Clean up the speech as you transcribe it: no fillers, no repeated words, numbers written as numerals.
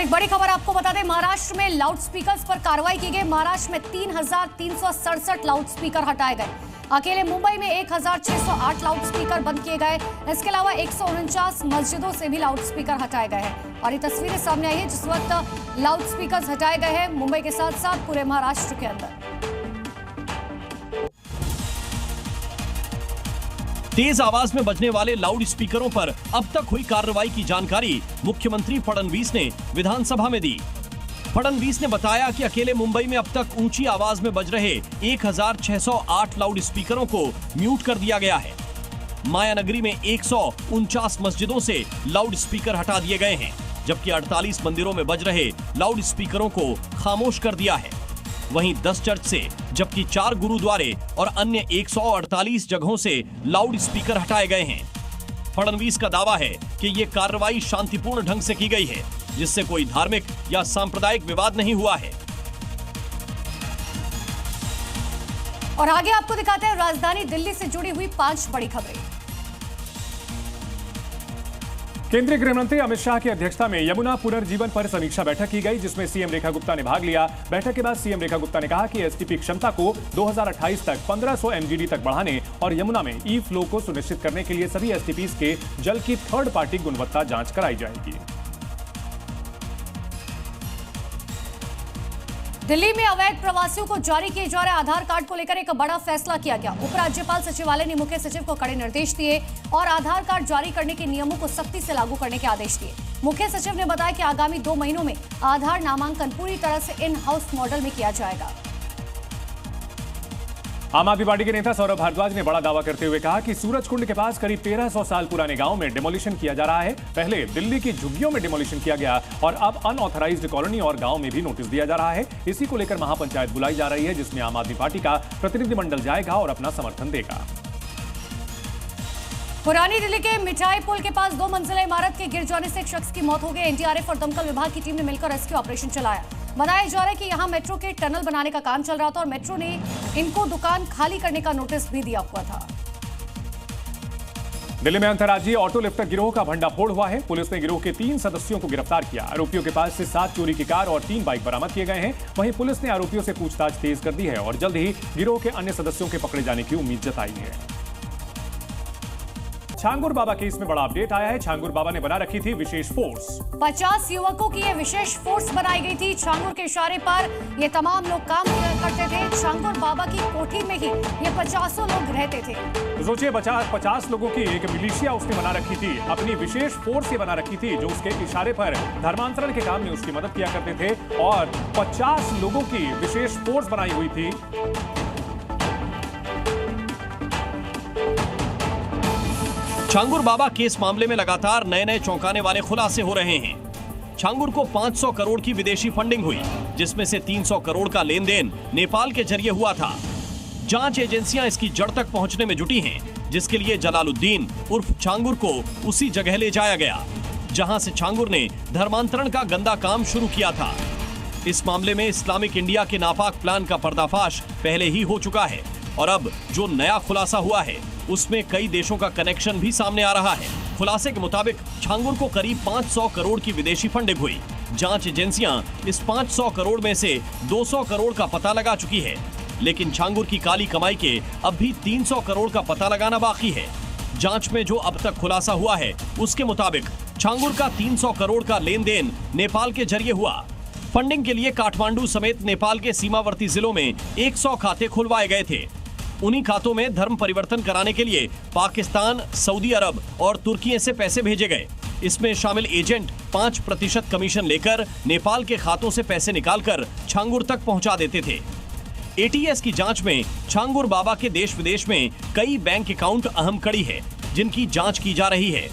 एक बड़ी खबर आपको बता दें, महाराष्ट्र में लाउडस्पीकर्स पर कार्रवाई की गई। महाराष्ट्र में 3,367 लाउडस्पीकर हटाए गए। अकेले मुंबई में 1,608 लाउडस्पीकर बंद किए गए। इसके अलावा 149 मस्जिदों से भी लाउडस्पीकर हटाए गए हैं। और ये तस्वीरें सामने आई है जिस वक्त लाउडस्पीकर हटाए गए हैं मुंबई के साथ साथ पूरे महाराष्ट्र के अंदर। तेज आवाज में बजने वाले लाउड स्पीकरों पर अब तक हुई कार्रवाई की जानकारी मुख्यमंत्री फडणवीस ने विधानसभा में दी। फडणवीस ने बताया कि अकेले मुंबई में अब तक ऊंची आवाज में बज रहे 1,608 लाउड स्पीकरों को म्यूट कर दिया गया है। मायानगरी में 149 मस्जिदों से लाउड स्पीकर हटा दिए गए हैं, जबकि 48 मंदिरों में बज रहे लाउड स्पीकरों को खामोश कर दिया है। वहीं 10 चर्च से जबकि 4 गुरुद्वारे और अन्य 148 जगहों से लाउड स्पीकर हटाए गए हैं। फडणवीस का दावा है कि ये कार्रवाई शांतिपूर्ण ढंग से की गई है, जिससे कोई धार्मिक या सांप्रदायिक विवाद नहीं हुआ है। और आगे आपको दिखाते हैं राजधानी दिल्ली से जुड़ी हुई 5 बड़ी खबरें। केंद्रीय गृह मंत्री अमित शाह की अध्यक्षता में यमुना पुनर्जीवन पर समीक्षा बैठक की गई, जिसमें सीएम रेखा गुप्ता ने भाग लिया। बैठक के बाद सीएम रेखा गुप्ता ने कहा कि एसटीपी क्षमता को 2028 तक 1500 एमजीडी तक बढ़ाने और यमुना में ई फ्लो को सुनिश्चित करने के लिए सभी एसटीपीज के जल की थर्ड पार्टी गुणवत्ता जांच कराई जाएगी। दिल्ली में अवैध प्रवासियों को जारी किए जा रहे आधार कार्ड को लेकर एक बड़ा फैसला किया गया। उपराज्यपाल सचिवालय ने मुख्य सचिव को कड़े निर्देश दिए और आधार कार्ड जारी करने के नियमों को सख्ती से लागू करने के आदेश दिए। मुख्य सचिव ने बताया कि आगामी 2 महीनों में आधार नामांकन पूरी तरह से इन हाउस मॉडल में किया जाएगा। आम आदमी पार्टी के नेता सौरभ भारद्वाज ने बड़ा दावा करते हुए कहा कि सूरजकुंड के पास करीब 1300 साल पुराने गांव में डिमोलिशन किया जा रहा है। पहले दिल्ली की झुग्गियों में डिमोलिशन किया गया और अब अनऑथराइज्ड कॉलोनी और गांव में भी नोटिस दिया जा रहा है। इसी को लेकर महापंचायत बुलाई जा रही है, जिसमें आम आदमी पार्टी का प्रतिनिधिमंडल जाएगा और अपना समर्थन देगा। पुरानी दिल्ली के मिठाई पुल के पास 2 मंजिला इमारत के गिर जाने से एक शख्स की मौत हो गई। एनडीआरएफ और दमकल विभाग की टीम ने मिलकर रेस्क्यू ऑपरेशन चलाया। बताया जा रहा है कि यहां मेट्रो के टनल बनाने का काम चल रहा था और मेट्रो ने इनको दुकान खाली करने का नोटिस भी दिया हुआ था। दिल्ली में अंतर्राज्यीय ऑटो लिफ्टर गिरोह का भंडाफोड़ हुआ है। पुलिस ने गिरोह के 3 सदस्यों को गिरफ्तार किया। आरोपियों के पास से 7 चोरी की कार और 3 बाइक बरामद किए गए हैं। वहीं पुलिस ने आरोपियों से पूछताछ तेज कर दी है और जल्द ही गिरोह के अन्य सदस्यों के पकड़े जाने की उम्मीद जताई है। छांगुर बाबा केस में बड़ा अपडेट आया है। छांगुर बाबा ने बना रखी थी विशेष फोर्स। 50 युवकों की यह विशेष फोर्स बनाई गई थी। छांगुर के इशारे पर ये तमाम लोग काम करते थे। छांगुर बाबा की कोठी में ही ये 50 लोग रहते थे। तो सोचिए 50 लोगों की एक मिलिशिया उसने बना रखी थी। अपनी विशेष फोर्स ये बना रखी थी जो उसके इशारे पर धर्मांतरण के काम में उसकी मदद किया करते थे और 50 लोगों की विशेष फोर्स बनाई हुई थी। छांगुर बाबा केस मामले में लगातार नए चौंकाने वाले खुलासे हो रहे हैं। छांगुर को 500 करोड़ की विदेशी फंडिंग हुई, जिसमें से 300 करोड़ का लेन देन नेपाल के जरिए हुआ था। जांच एजेंसियां इसकी जड़ तक पहुंचने में जुटी हैं, जिसके लिए जलालुद्दीन उर्फ छांगुर को उसी जगह ले जाया गया जहां से छांगुर ने धर्मांतरण का गंदा काम शुरू किया था। इस मामले में इस्लामिक इंडिया के नापाक प्लान का पर्दाफाश पहले ही हो चुका है और अब जो नया खुलासा हुआ है उसमें कई देशों का कनेक्शन भी सामने आ रहा है। खुलासे के मुताबिक छांगुर को करीब 500 करोड़ की विदेशी फंडिंग हुई। जांच एजेंसियां इस 500 करोड़ में से 200 करोड़ का पता लगा चुकी है, लेकिन छांगुर की काली कमाई के अब भी 300 करोड़ का पता लगाना बाकी है। जांच में जो अब तक खुलासा हुआ है उसके मुताबिक छांगुर का 300 करोड़ का लेन देन नेपाल के जरिए हुआ। फंडिंग के लिए काठमांडू समेत नेपाल के सीमावर्ती जिलों में 100 खाते खुलवाए गए थे। उन्हीं खातों में धर्म परिवर्तन कराने के लिए पाकिस्तान, सऊदी अरब और तुर्की से पैसे भेजे गए। इसमें शामिल एजेंट 5% कमीशन लेकर नेपाल के खातों से पैसे निकालकर छांगुर तक पहुंचा देते थे। एटीएस की जांच में छांगुर बाबा के देश विदेश में कई बैंक अकाउंट अहम कड़ी है, जिनकी जांच की जा रही है।